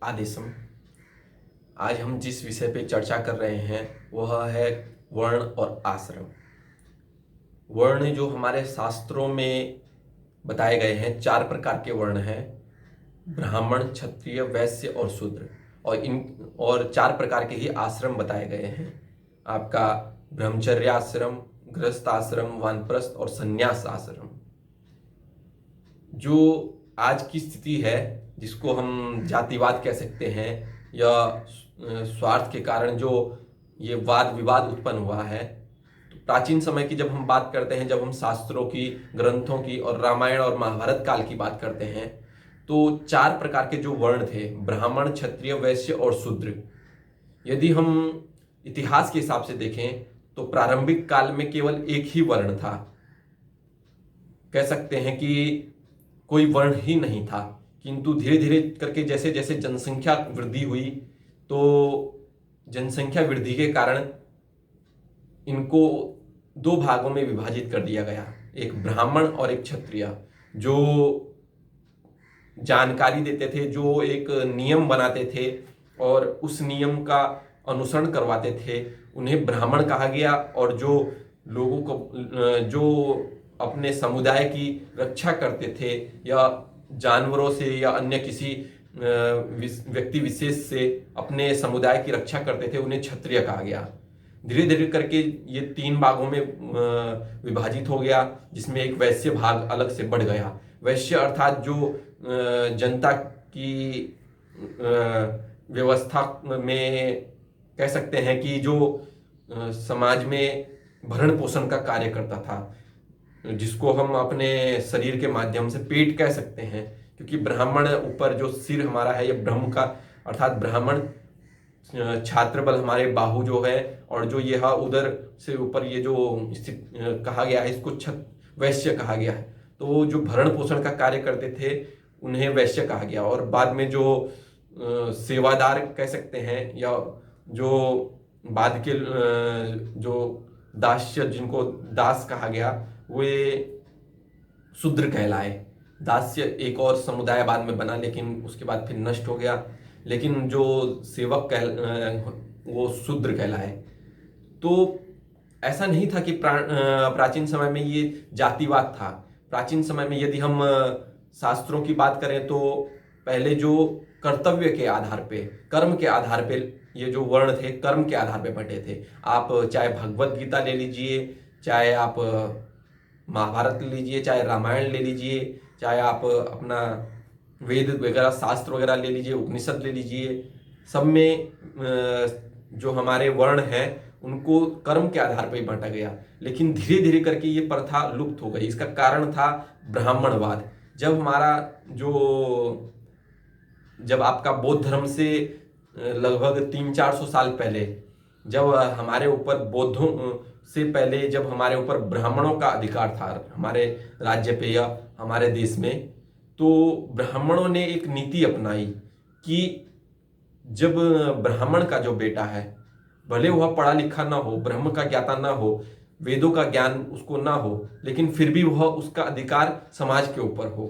आदेशम। आज हम जिस विषय पे चर्चा कर रहे हैं वह है वर्ण और आश्रम। वर्ण जो हमारे शास्त्रों में बताए गए हैं, 4 प्रकार के वर्ण हैं: ब्राह्मण, क्षत्रिय, वैश्य और शूद्र। और 4 प्रकार के ही आश्रम बताए गए हैं। आपका ब्रह्मचर्य आश्रम, गृहस्थ आश्रम, वानप्रस्थ और संन्यास आश्रम। जो आज की स्थिति है, जिसको हम जातिवाद कह सकते हैं, या स्वार्थ के कारण जो ये वाद विवाद उत्पन्न हुआ है, तो प्राचीन समय की जब हम बात करते हैं, जब हम शास्त्रों की, ग्रंथों की और रामायण और महाभारत काल की बात करते हैं, तो 4 प्रकार के जो वर्ण थे, ब्राह्मण, क्षत्रिय, वैश्य और शूद्र। यदि हम इतिहास के हिसाब से देखें तो प्रारंभिक काल में केवल एक ही वर्ण था। कह सकते हैं कि कोई वर्ण ही नहीं था। किंतु धीरे धीरे करके जैसे जैसे जनसंख्या वृद्धि हुई, तो जनसंख्या वृद्धि के कारण इनको 2 भागों में विभाजित कर दिया गया, एक ब्राह्मण और एक क्षत्रिय। जो जानकारी देते थे, जो एक नियम बनाते थे और उस नियम का अनुसरण करवाते थे, उन्हें ब्राह्मण कहा गया। और जो लोगों को, जो अपने समुदाय की रक्षा करते थे या जानवरों से या अन्य किसी व्यक्ति विशेष से अपने समुदाय की रक्षा करते थे, उन्हें क्षत्रिय कहा गया। धीरे धीरे करके ये 3 भागों में विभाजित हो गया, जिसमें एक वैश्य भाग अलग से बढ़ गया। वैश्य अर्थात जो जनता की व्यवस्था में कह सकते हैं कि जो समाज में भरण पोषण का कार्य करता था, जिसको हम अपने शरीर के माध्यम से पेट कह सकते हैं, क्योंकि ब्राह्मण ऊपर जो सिर हमारा है, ये ब्रह्म का अर्थात ब्राह्मण। छात्र बल हमारे बाहु जो है, और जो यह उदर से ऊपर ये जो स्थित कहा गया है, इसको वैश्य कहा गया है। तो जो भरण पोषण का कार्य करते थे उन्हें वैश्य कहा गया। और बाद में जो सेवादार कह सकते हैं, या जो बाद के जो दास्य, जिनको दास कहा गया, वे शूद्र कहलाए। दास्य एक और समुदाय बाद में बना, लेकिन उसके बाद फिर नष्ट हो गया। लेकिन जो सेवक वो शूद्र कहलाए। तो ऐसा नहीं था कि प्राचीन समय में ये जातिवाद था। प्राचीन समय में यदि हम शास्त्रों की बात करें तो पहले जो कर्तव्य के आधार पे, कर्म के आधार पे ये जो वर्ण थे, कर्म के आधार पे बंटे थे। आप चाहे भगवत गीता ले लीजिए, चाहे आप महाभारत ले लीजिए, चाहे रामायण ले लीजिए, चाहे आप अपना वेद वगैरह, शास्त्र वगैरह ले लीजिए, उपनिषद ले लीजिए, सब में जो हमारे वर्ण हैं उनको कर्म के आधार पर ही बांटा गया। लेकिन धीरे धीरे करके ये प्रथा लुप्त हो गई। इसका कारण था ब्राह्मणवाद। जब आपका बौद्ध धर्म से लगभग 300-400 साल पहले, जब हमारे ऊपर बौद्धों से पहले जब हमारे ऊपर ब्राह्मणों का अधिकार था हमारे राज्य पे या हमारे देश में, तो ब्राह्मणों ने एक नीति अपनाई कि जब ब्राह्मण का जो बेटा है, भले वह पढ़ा लिखा ना हो, ब्रह्म का ज्ञाता ना हो, वेदों का ज्ञान उसको ना हो, लेकिन फिर भी वह उसका अधिकार समाज के ऊपर हो।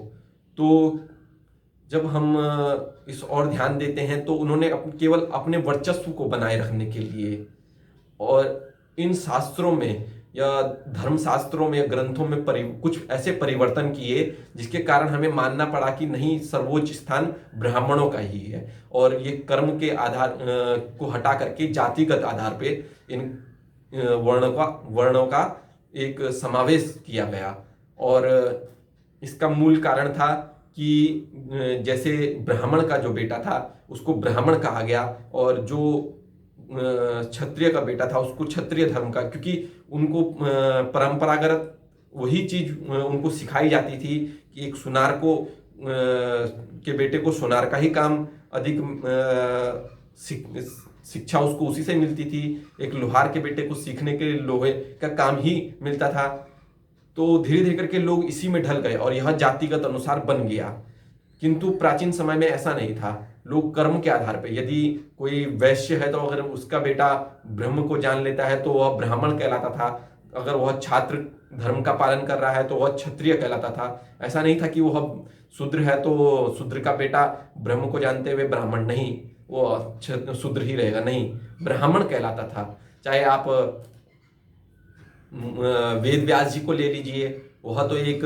तो जब हम इस ओर ध्यान देते हैं तो उन्होंने केवल अपने वर्चस्व को बनाए रखने के लिए और इन शास्त्रों में या धर्म शास्त्रों में या ग्रंथों में कुछ ऐसे परिवर्तन किए, जिसके कारण हमें मानना पड़ा कि नहीं, सर्वोच्च स्थान ब्राह्मणों का ही है। और ये कर्म के आधार को हटा करके जातिगत आधार पे इन वर्णों का एक समावेश किया गया। और इसका मूल कारण था कि जैसे ब्राह्मण का जो बेटा था उसको ब्राह्मण कहा गया, और जो क्षत्रिय का बेटा था उसको क्षत्रिय धर्म का, क्योंकि उनको परंपरागत वही चीज उनको सिखाई जाती थी कि एक सुनार को के बेटे को सुनार का ही काम अधिक शिक्षा उसको उसी से मिलती थी। एक लोहार के बेटे को सीखने के लिए लोहे का काम ही मिलता था। तो धीरे धीरे करके लोग इसी में ढल गए और यह जातिगत अनुसार बन गया। किंतु प्राचीन समय में ऐसा नहीं था। लोग कर्म के आधार पे, यदि कोई वैश्य है तो अगर उसका बेटा ब्रह्म को जान लेता है तो वह ब्राह्मण कहलाता था। अगर वह छात्र धर्म का पालन कर रहा है तो वह क्षत्रिय कहलाता था। ऐसा नहीं था कि वह शूद्र है तो शूद्र का बेटा ब्रह्म को जानते हुए ब्राह्मण नहीं, वो शूद्र ही रहेगा, नहीं, ब्राह्मण कहलाता था। चाहे आप वेद व्यास जी को ले लीजिए, वह तो एक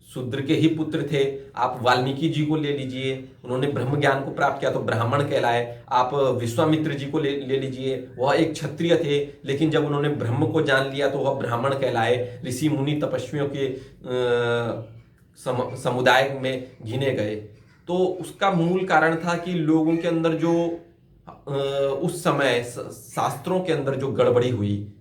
शूद्र के ही पुत्र थे। आप वाल्मीकि जी को ले लीजिए, उन्होंने ब्रह्म ज्ञान को प्राप्त किया तो ब्राह्मण कहलाए। आप विश्वामित्र जी को ले लीजिए, वह एक क्षत्रिय थे, लेकिन जब उन्होंने ब्रह्म को जान लिया तो वह ब्राह्मण कहलाए, ऋषि मुनि तपस्वियों के समुदाय में गिने गए। तो उसका मूल कारण था कि लोगों के अंदर जो उस समय शास्त्रों के अंदर जो गड़बड़ी हुई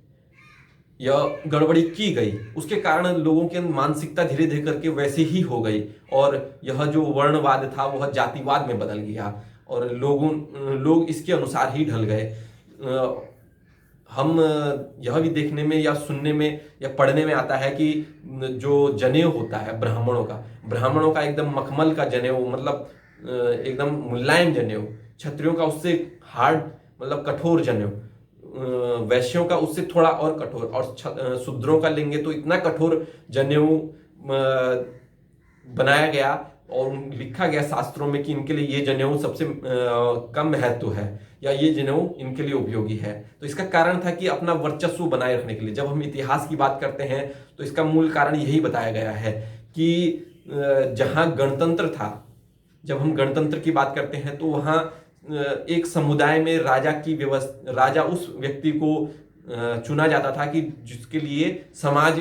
या गड़बड़ी की गई, उसके कारण लोगों की मानसिकता धीरे धीरे करके वैसे ही हो गई, और यह जो वर्णवाद था वह जातिवाद में बदल गया, और लोग इसके अनुसार ही ढल गए। हम यह भी देखने में या सुनने में या पढ़ने में आता है कि जो जनेऊ होता है ब्राह्मणों का एकदम मखमल का जनेऊ, मतलब एकदम मुलायम जनेऊ, क्षत्रियों का उससे हार्ड मतलब कठोर जनेऊ, वैश्यों का उससे थोड़ा और कठोर, और शूद्रों का लेंगे तो इतना कठोर जनेऊ बनाया गया और लिखा गया शास्त्रों में कि इनके लिए ये जनेऊ सबसे कम महत्व है या ये जनेऊ इनके लिए उपयोगी है। तो इसका कारण था कि अपना वर्चस्व बनाए रखने के लिए। जब हम इतिहास की बात करते हैं तो इसका मूल कारण यही बताया गया है कि जहां गणतंत्र था, जब हम गणतंत्र की बात करते हैं तो वहां एक समुदाय में राजा उस व्यक्ति को चुना जाता था कि जिसके लिए समाज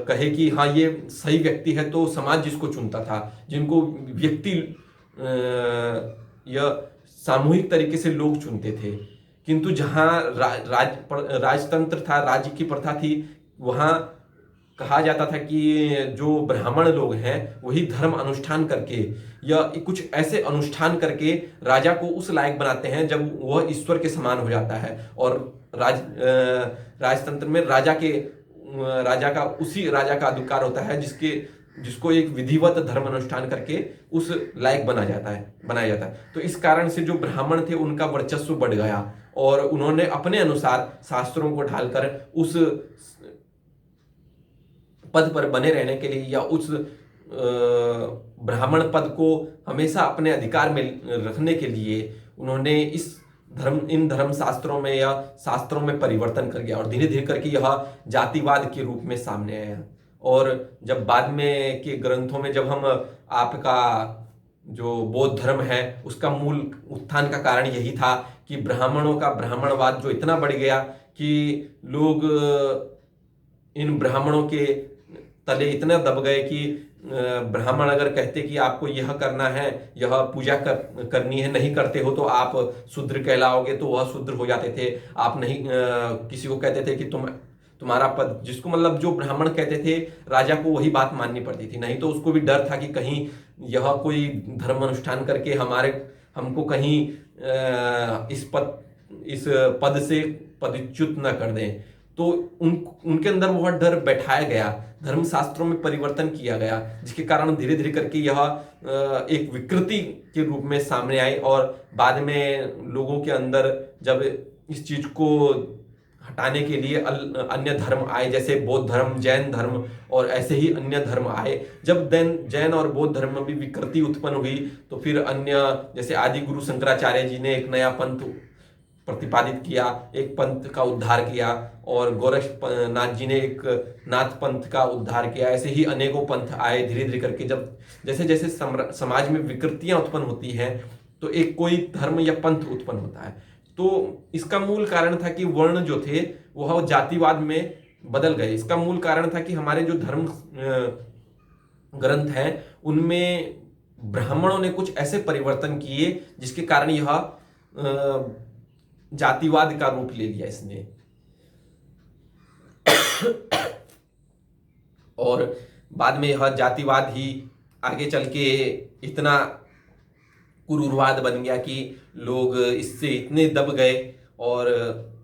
कहे कि हाँ ये सही व्यक्ति है, तो समाज जिसको चुनता था, जिनको व्यक्ति या सामूहिक तरीके से लोग चुनते थे। किंतु जहाँ राजतंत्र था, राज्य की प्रथा थी, वहाँ कहा जाता था कि जो ब्राह्मण लोग हैं वही धर्म अनुष्ठान करके या कुछ ऐसे अनुष्ठान करके राजा को उस लायक बनाते हैं जब वह ईश्वर के समान हो जाता है। और राजतंत्र में उसी राजा का अधिकार होता है जिसको एक विधिवत धर्म अनुष्ठान करके उस लायक बनाया जाता है। तो इस कारण से जो ब्राह्मण थे उनका वर्चस्व बढ़ गया और उन्होंने अपने अनुसार शास्त्रों को ढालकर उस पद पर बने रहने के लिए या उस ब्राह्मण पद को हमेशा अपने अधिकार में रखने के लिए उन्होंने इन धर्म शास्त्रों में या शास्त्रों में परिवर्तन कर गया और धीरे धीरे करके यह जातिवाद के रूप में सामने आया। और जब बाद में के ग्रंथों में जब हम आपका जो बौद्ध धर्म है उसका मूल उत्थान का कारण यही था कि ब्राह्मणों का ब्राह्मणवाद जो इतना बढ़ गया कि लोग इन ब्राह्मणों के तले इतना दब गए कि ब्राह्मण अगर कहते कि आपको यह करना है, यह पूजा करनी है, नहीं करते हो तो आप शूद्र कहलाओगे, तो वह शूद्र हो जाते थे। आप नहीं किसी को कहते थे कि तुम्हारा पद, जिसको मतलब जो ब्राह्मण कहते थे राजा को वही बात माननी पड़ती थी, नहीं तो उसको भी डर था कि कहीं यह कोई धर्म अनुष्ठान करके हमको कहीं इस पद से पदच्युत न कर दें। तो उनके अंदर वह डर बैठाया गया, धर्म शास्त्रों में परिवर्तन किया गया, जिसके कारण धीरे धीरे करके यह एक विकृति के रूप में सामने आई। और बाद में लोगों के अंदर जब इस चीज को हटाने के लिए अन्य धर्म आए, जैसे बौद्ध धर्म, जैन धर्म और ऐसे ही अन्य धर्म आए। जब जैन और बौद्ध धर्म में भी विकृति उत्पन्न हुई तो फिर अन्य जैसे आदि गुरु शंकराचार्य जी ने एक नया पंथ प्रतिपादित किया, एक पंथ का उद्धार किया, और गोरक्षनाथ जी ने एक नाथ पंथ का उद्धार किया। ऐसे ही अनेकों पंथ आए धीरे धीरे करके। जब जैसे जैसे समाज में विकृतियां उत्पन्न होती हैं तो एक कोई धर्म या पंथ उत्पन्न होता है। तो इसका मूल कारण था कि वर्ण जो थे वह जातिवाद में बदल गए। इसका मूल कारण था कि हमारे जो धर्म ग्रंथ हैं उनमें ब्राह्मणों ने कुछ ऐसे परिवर्तन किए जिसके कारण यह जातिवाद का रूप ले लिया इसने। और बाद में यह जातिवाद ही आगे चल के इतना कुरूरवाद बन गया कि लोग इससे इतने दब गए और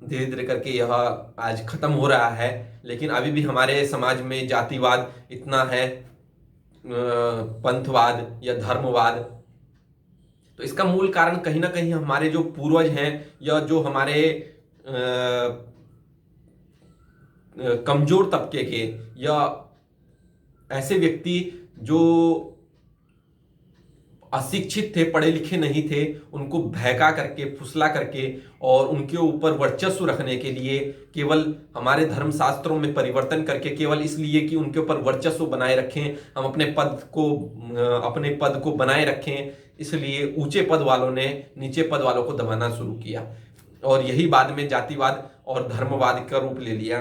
धीरे धीरे करके यह आज खत्म हो रहा है। लेकिन अभी भी हमारे समाज में जातिवाद इतना है, पंथवाद या धर्मवाद। तो इसका मूल कारण कहीं ना कहीं हमारे जो पूर्वज हैं या जो हमारे कमजोर तबके के या ऐसे व्यक्ति जो अशिक्षित थे, पढ़े लिखे नहीं थे, उनको बहका करके, फुसला करके और उनके ऊपर वर्चस्व रखने के लिए केवल हमारे धर्म शास्त्रों में परिवर्तन करके, केवल इसलिए कि उनके ऊपर वर्चस्व बनाए रखें, हम अपने पद को बनाए रखें, इसलिए ऊंचे पद वालों ने नीचे पद वालों को दबाना शुरू किया और यही बाद में जातिवाद और धर्मवाद का रूप ले लिया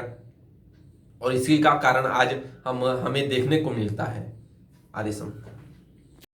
और इसी का कारण आज हमें देखने को मिलता है। आदि